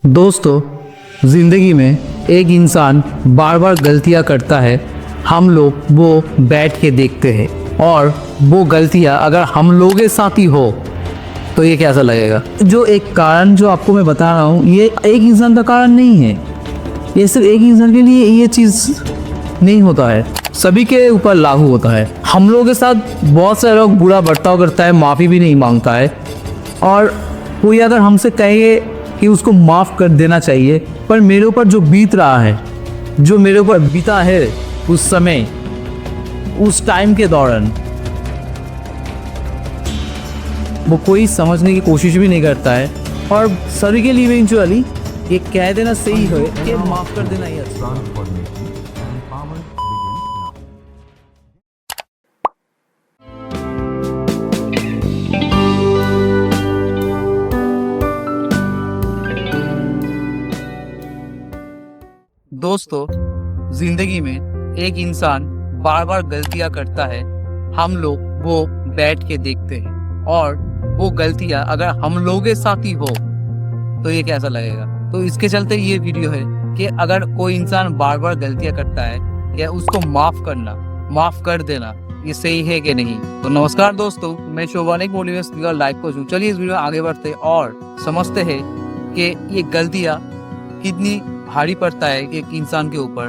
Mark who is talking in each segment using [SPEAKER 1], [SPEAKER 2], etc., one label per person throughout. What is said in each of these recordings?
[SPEAKER 1] दोस्तों, ज़िंदगी में एक इंसान बार बार गलतियां करता है। हम लोग वो बैठ के देखते हैं और वो गलतियां अगर हम लोगों के साथ ही हो तो ये कैसा लगेगा। जो एक कारण जो आपको मैं बता रहा हूँ, ये एक इंसान का कारण नहीं है। ये सिर्फ एक इंसान के लिए ये चीज़ नहीं होता है, सभी के ऊपर लागू होता है। हम लोगों के साथ बहुत सारे लोग बुरा बर्ताव करता है, माफ़ी भी नहीं मांगता है, और कोई अगर हमसे कहे कि उसको माफ़ कर देना चाहिए, पर मेरे ऊपर जो बीत रहा है, जो मेरे ऊपर बीता है उस समय, उस टाइम के दौरान, वो कोई समझने की कोशिश भी नहीं करता है। और सभी के लिए इवेंचुअली ये कह देना सही है कि माफ़ कर देना ही अच्छा। दोस्तों, जिंदगी में एक इंसान बार बार गलतियां करता है। हम लोग वो बैठ के देखते हैं, और वो गलतियां अगर हम लोगों के साथ ही हो तो ये कैसा लगेगा। तो इसके चलते ये वीडियो है कि अगर कोई इंसान बार बार गलतियां करता है, या उसको माफ करना, माफ कर देना, ये सही है कि नहीं। तो नमस्कार दोस्तों, मैं शोभानिक मोटिवेशनल लाइफ कोच हूँ। चलिए इस वीडियो में आगे बढ़ते और समझते हैं कि ये गलतियां कितनी भारी पड़ता है एक इंसान के ऊपर,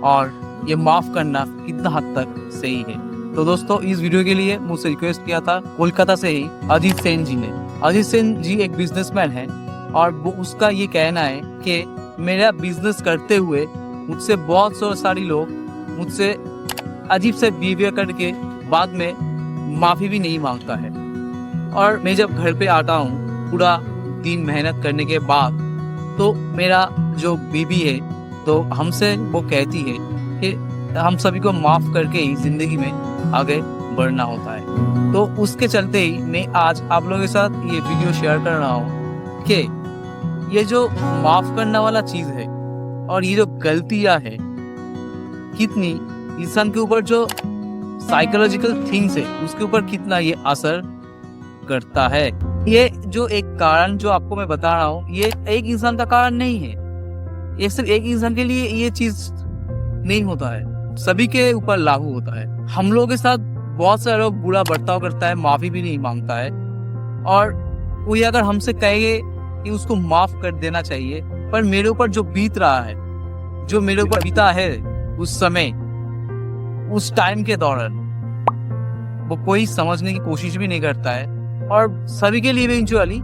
[SPEAKER 1] और ये माफ करना कितना हद तक सही है। तो दोस्तों, इस वीडियो के लिए मुझसे रिक्वेस्ट किया था कोलकाता से ही अजीत सेन जी ने। अजीत सेन जी एक बिजनेसमैन है, और वो उसका ये कहना है कि मेरा बिजनेस करते हुए मुझसे बहुत सारे लोग मुझसे अजीब से बिहेवियर करके बाद में माफ़ी भी नहीं मांगता है। और मैं जब घर पे आता हूँ पूरा दिन मेहनत करने के बाद, तो मेरा जो बीबी है तो हमसे वो कहती है कि हम सभी को माफ़ करके ही ज़िंदगी में आगे बढ़ना होता है। तो उसके चलते ही मैं आज आप लोगों के साथ ये वीडियो शेयर कर रहा हूँ कि ये जो माफ़ करना वाला चीज़ है और ये जो गलतियाँ है, कितनी इंसान के ऊपर जो साइकोलॉजिकल थिंग्स है उसके ऊपर कितना ये असर करता है। ये जो एक कारण जो आपको मैं बता रहा हूँ, ये एक इंसान का कारण नहीं है। ये सिर्फ एक इंसान के लिए ये चीज नहीं होता है, सभी के ऊपर लागू होता है। हम लोगों के साथ बहुत सारे लोग बुरा बर्ताव करता है, माफी भी नहीं मांगता है, और कोई अगर हमसे कहे कि उसको माफ कर देना चाहिए, पर मेरे ऊपर जो बीत रहा है, जो मेरे ऊपर बीता है उस समय, उस टाइम के दौरान, वो कोई समझने की कोशिश भी नहीं करता है। और सभी के लिए इवेंचुअली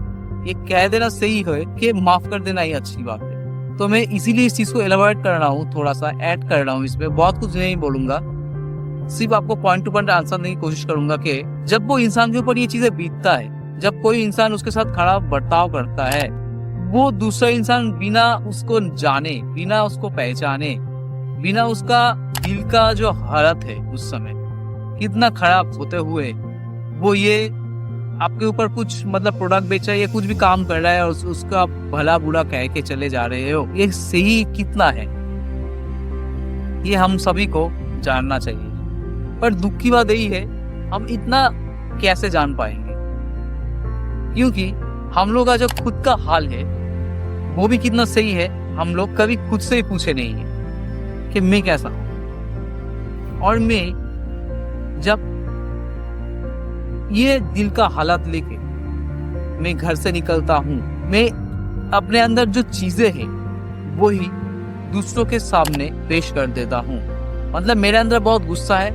[SPEAKER 1] ये कह देना सही है कि माफ कर देना ही अच्छी बात है। तो मैं इसीलिए इस चीज को एलाबोरेट कर रहा हूँ, थोड़ा सा ऐड कर रहा हूँ इसमें, बहुत कुछ नहीं बोलूंगा, सिर्फ आपको पॉइंट टू पॉइंट आंसर देने की कोशिश करूंगा कि जब वो इंसान के ऊपर ये चीजें बीतता है, जब कोई इंसान उसके साथ खराब बर्ताव करता है, वो दूसरा इंसान बिना उसको जाने, बिना उसको पहचाने, बिना उसका दिल का जो हालत है उस समय कितना खराब होते हुए वो ये आपके ऊपर कुछ मतलब प्रोडक्ट बेच रहा है या कुछ भी काम कर रहा है, और उसका भला बुरा कह के चले जा रहे हो, ये सही कितना है ये हम सभी को जानना चाहिए। पर दुख की बात यही है, हम इतना कैसे जान पाएंगे, क्योंकि हम लोग का जो खुद का हाल है वो भी कितना सही है, हम लोग कभी खुद से ही पूछे नहीं है कि मैं कैसा हूं। और मैं जब ये दिल का हालत लेके मैं घर से निकलता हूँ, मैं अपने अंदर जो चीजें हैं वो ही दूसरों के सामने पेश कर देता हूँ। मतलब मेरे अंदर बहुत गुस्सा है,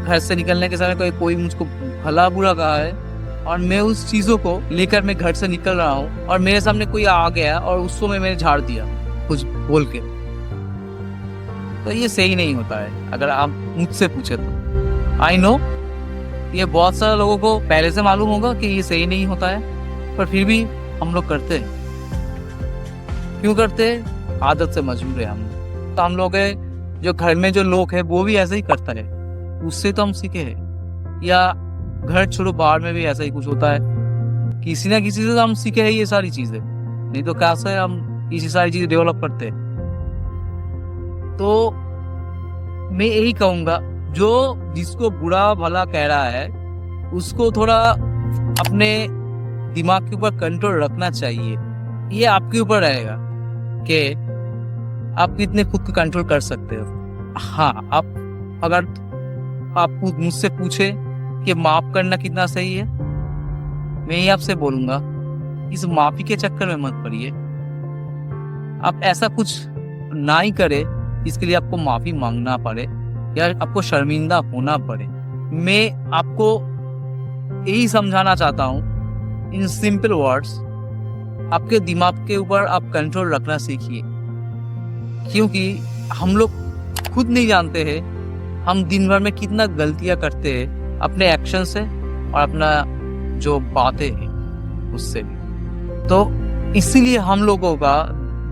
[SPEAKER 1] घर से निकलने के समय कोई मुझको भला बुरा कहा है, और मैं उस चीजों को लेकर मैं घर से निकल रहा हूँ, और मेरे सामने कोई आ गया और उसको मैंने झाड़ दिया कुछ बोल के, तो ये सही नहीं होता है अगर आप मुझसे पूछे तो। आई नो ये बहुत सारे लोगों को पहले से मालूम होगा कि ये सही नहीं होता है, पर फिर भी हम लोग करते हैं। क्यों करते हैं? आदत से मजबूर है हम। तो हम लोग जो घर में जो लोग हैं वो भी ऐसे ही करता है, उससे तो हम सीखे हैं। या घर छोड़ो, बाहर में भी ऐसा ही कुछ होता है, किसी ना किसी से तो हम सीखे हैं ये सारी चीजें, नहीं तो कैसे हम इसी सारी चीजें डेवलप करते हैं। तो मैं यही कहूंगा, जो जिसको बुरा भला कह रहा है उसको थोड़ा अपने दिमाग के ऊपर कंट्रोल रखना चाहिए। ये आपके ऊपर रहेगा कि आप कितने खुद को कंट्रोल कर सकते हो। हाँ, आप अगर आप मुझसे पूछे कि माफ करना कितना सही है, मैं ये आपसे बोलूंगा इस माफी के चक्कर में मत पड़िए। आप ऐसा कुछ ना ही करे इसके लिए आपको माफी मांगना पड़े या आपको शर्मिंदा होना पड़े। मैं आपको यही समझाना चाहता हूँ इन सिंपल वर्ड्स, आपके दिमाग के ऊपर आप कंट्रोल रखना सीखिए, क्योंकि हम लोग खुद नहीं जानते हैं हम दिन भर में कितना गलतियां करते हैं अपने एक्शन से और अपना जो बातें हैं उससे भी। तो इसीलिए हम लोगों का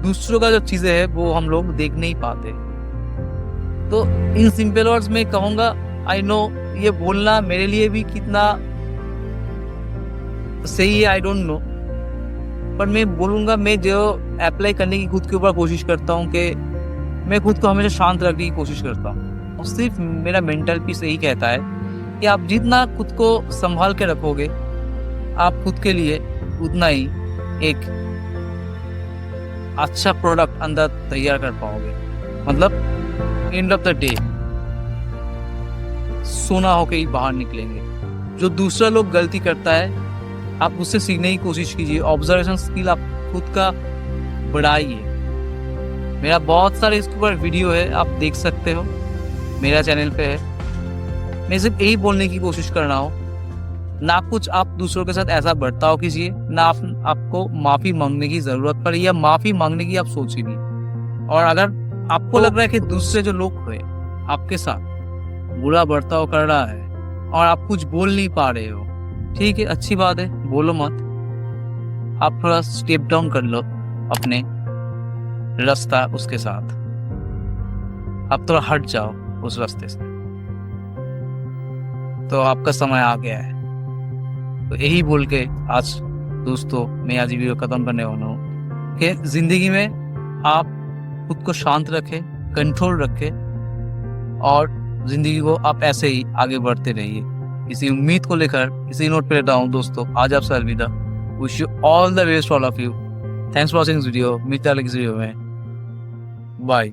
[SPEAKER 1] दूसरों का जो चीजें है वो हम लोग देख नहीं पाते। तो इन सिंपल वर्ड्स में कहूंगा, आई नो ये बोलना मेरे लिए भी कितना सही है आई डोंट नो, पर मैं बोलूंगा मैं जो अप्लाई करने की खुद के ऊपर कोशिश करता हूँ कि मैं खुद को हमेशा शांत रखने की कोशिश करता हूँ। और सिर्फ मेरा मेंटल पीस यही कहता है कि आप जितना खुद को संभाल के रखोगे आप खुद के लिए उतना ही एक अच्छा प्रोडक्ट अंदर तैयार कर पाओगे। मतलब एंड ऑफ द डे सोना होके ही बाहर निकलेंगे। जो दूसरा लोग गलती करता है आप उससे सीखने की कोशिश कीजिए, ऑब्जर्वेशन स्किल आप खुद का बढ़ाइए। मेरा बहुत सारे इसके ऊपर वीडियो है, आप देख सकते हो, मेरा चैनल पे है। मैं सिर्फ यही बोलने की कोशिश कर रहा हूँ, ना कुछ आप दूसरों के साथ ऐसा बर्ताव कीजिए, ना आपको माफी मांगने की जरूरत पड़े या माफी मांगने की आप सोचिए नहीं। और अगर आपको लग रहा है कि दूसरे जो लोग हुए आपके साथ बुरा बर्ताव कर रहा है और आप कुछ बोल नहीं पा रहे हो, ठीक है, अच्छी बात है, बोलो मत। आप थोड़ा स्टेप डाउन कर लो अपने रास्ता उसके साथ, आप थोड़ा हट जाओ उस रास्ते से। तो आपका समय आ गया है। तो यही बोल के आज दोस्तों मैं आज वीडियो खत्म करने वाला हूँ कि जिंदगी में आप खुद को शांत रखें, कंट्रोल रखें और जिंदगी को आप ऐसे ही आगे बढ़ते रहिए। इसी उम्मीद को लेकर इसी नोट पे रहता हूँ दोस्तों, आज आपसे अलविदा। Wish you all the best all of you. Thanks for watching this video. मिलते हैं अगले वीडियो में। बाय।